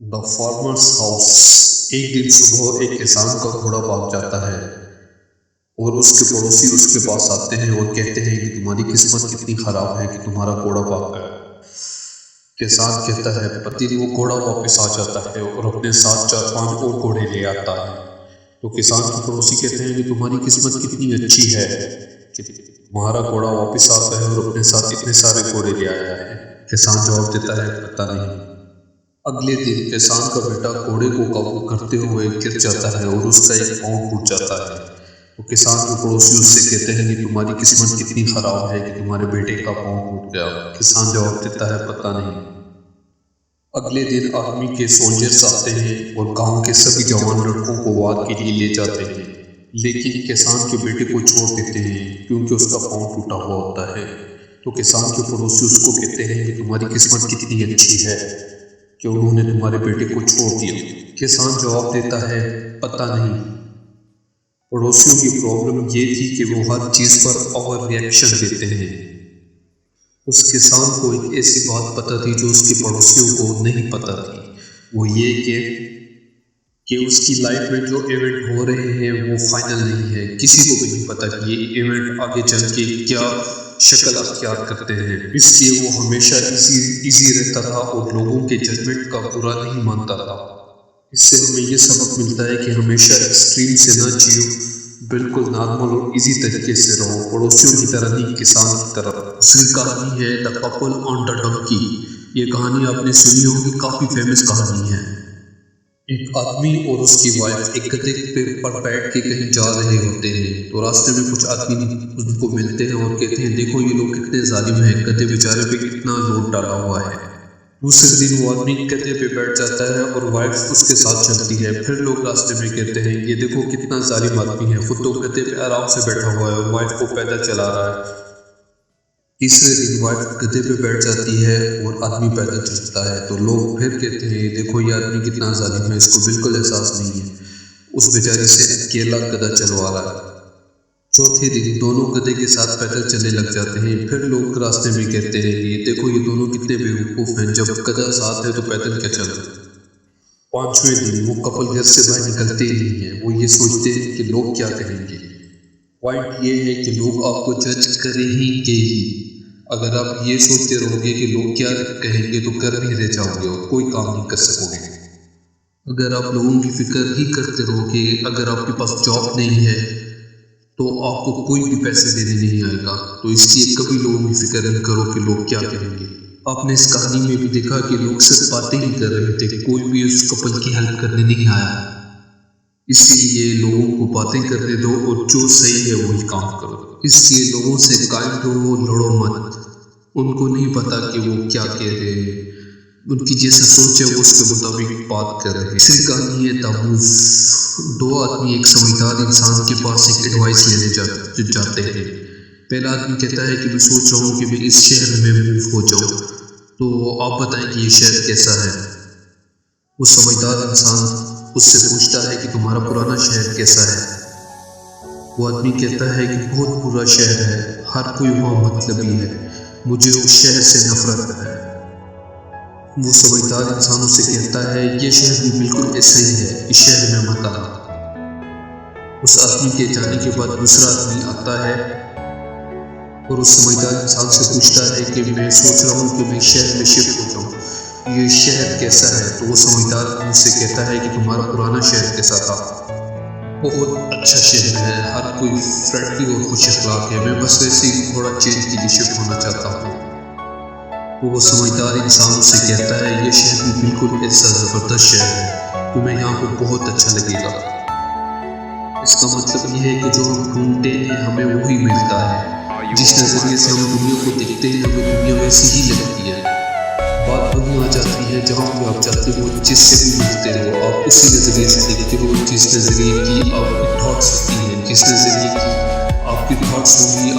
The farmers house. एक दिन सुबह एक किसान का घोड़ा भाग जाता है और उसके पड़ोसी उसके पास आते हैं और कहते हैं कि तुम्हारी किस्मत कितनी खराब है कि तुम्हारा घोड़ा भाग गया। किसान कहता है पति वो घोड़ा वापस आ जाता है और अपने साथ 4-5 और घोड़े ले आता है। तो किसान के पड़ोसी कहते हैं कि तुम्हारी किस्मत कितनी अच्छी है कि तुम्हारा घोड़ा वापस आता है और अपने साथ इतने सारे घोड़े ले आया है। किसान जवाब देता है पता नहीं। अगले दिन किसान का बेटा घोड़े को काबू करते हुए गिर जाता है और उसका एक पाँव टूट जाता है। तो किसान के पड़ोसी उससे कहते हैं कि तुम्हारी किस्मत कितनी खराब है कि तुम्हारे बेटे का पाँव टूट गया। किसान जवाब देता है पता नहीं। अगले दिन आर्मी के सोल्जर्स आते हैं और गांव के सभी जवान लड़कों को वार के लिए ले जाते हैं, लेकिन किसान के बेटे को छोड़ देते हैं क्योंकि उसका पाँव टूटा हुआ होता है। तो किसान के पड़ोसी उसको कहते हैं कि तुम्हारी किस्मत कितनी अच्छी है कि उन्होंने तुम्हारे बेटे को छोड़ दिया। किसान जवाब देता है पता नहीं। पड़ोसियों की प्रॉब्लम ये थी कि वो हर चीज़ पर ओवर रिएक्शन देते हैं। उस किसान को एक ऐसी बात पता थी जो उसके पड़ोसियों को नहीं पता थी। वो ये कि उसकी लाइफ में जो इवेंट हो रहे हैं वो फाइनल नहीं है। किसी को भी नहीं पता कि ये इवेंट आगे चल के क्या शक्ल अख्तियार करते हैं। इसलिए वो हमेशा इजी रहता था और लोगों के जजमेंट का बुरा नहीं मानता था। इससे हमें ये सबक मिलता है कि हमेशा एक्सट्रीम से ना जियो, बिल्कुल नॉर्मल और इजी तरीके से रहो, पड़ोसियों की तरह नहीं किसान की तरह। दूसरी कहानी है the couple on the donkey. ये कहानी आपने सुनी होगी, काफ़ी फेमस कहानी है। एक आदमी और उसकी वाइफ एक गधे पर बैठ के कहीं जा रहे होते हैं। तो रास्ते में कुछ आदमी उनको मिलते हैं और कहते हैं देखो ये लोग कितने जालिम हैं, गधे बेचारे पे कितना लोड डाला हुआ है। दूसरे दिन वो आदमी गधे पे बैठ जाता है और वाइफ उसके साथ चलती है। फिर लोग रास्ते में कहते हैं ये देखो कितना जालिम आदमी है, खुद तो गधे पे आराम से बैठा हुआ है और वाइफ को पैदल चला रहा है। तीसरे दिन वाइफ गधे पे बैठ जाती है और आदमी पैदल चलता है। तो लोग फिर कहते हैं देखो ये आदमी कितना जालिम है, इसको बिल्कुल एहसास नहीं है, उस बेचारे से अकेला गधा चलवा रहा है। चौथे दिन दोनों गधे के साथ पैदल चलने लग जाते हैं। फिर लोग रास्ते में कहते हैं ये देखो ये दोनों कितने बेवकूफ़ हैं, जब गधा साथ है तो पैदल क्या चल रहे। पांचवें दिन वो कपल घर से बाहर निकलते ही नहीं है। वो ये सोचते हैं कि लोग क्या कहेंगे। पॉइंट ये है कि लोग आपको जज करेंगे ही। अगर आप ये सोचते रहोगे कि लोग क्या कहेंगे तो कर नहीं रह जाओगे और कोई काम नहीं कर सकोगे। अगर आप लोगों की फिक्र ही करते रहोगे, अगर आपके पास जॉब नहीं है तो आपको कोई भी पैसे देने नहीं आएगा। तो इसलिए कभी लोगों की फिक्र नहीं करो कि लोग क्या कहेंगे। आपने इस कहानी में भी देखा कि लोग सिर्फ बातें ही कर रहे थे, कोई भी उस कपल की हेल्प करने नहीं आया। इसलिए लोगों को बातें करने दो और जो सही है वही काम करो। इसलिए लोगों से कायम रहो, लड़ो मत। उनको नहीं पता कि वो क्या कह रहे हैं, उनकी जैसे सोच है वो उसके मुताबिक बात कर रहे हैं। तीसरी कहानी है द मूव। दो आदमी एक समझदार इंसान के पास एक एडवाइस लेने जाते हैं। पहला आदमी कहता है कि मैं सोच रहा हूँ कि मैं इस शहर में मूव हो जाऊँ, तो आप बताएं कि ये शहर कैसा है। वो समझदार इंसान उससे पूछता है कि तुम्हारा पुराना शहर कैसा है। वो आदमी कहता है कि बहुत बुरा शहर है, हर कोई वहाँ मतलबी है, मुझे उस शहर से नफरत है। वो समझदार इंसान उससे कहता है ये शहर भी बिल्कुल ऐसा ही है, इस शहर में मत आना। उस आदमी के जाने के बाद दूसरा आदमी आता है और उस समझदार इंसान से पूछता है कि मैं सोच रहा हूँ कि मैं शहर में शिफ्ट हो जाऊँ, ये शहर कैसा है। तो वो समझदार आदमी से कहता है कि तुम्हारा पुराना शहर कैसा था। बहुत अच्छा शहर है, हर कोई फ्रेंडली और खुश अखलाक है, मैं बस वैसे ही थोड़ा चेंज के लिए शिफ्ट होना चाहता हूँ। तो वो समझदार इंसान उससे कहता है ये शहर भी बिल्कुल ऐसा ज़बरदस्त शहर है, तुम्हें यहाँ पे बहुत अच्छा लगेगा। इसका मतलब ये है कि जो हम ढूंढते हैं हमें वही मिलता है। जिस नज़रिए से हम दुनिया को देखते हैं हमें दुनिया वैसी ही लगती है। बात वहीं आ जाती है जहाँ पे आप चाहते हो जिससे भी मिलते हो, आप उसी नज़रिए से देखते हो जिस नज़रिए की आपकी थॉट्स होती हैं, जिस नज़रिए की आपकी थॉट्स होंगी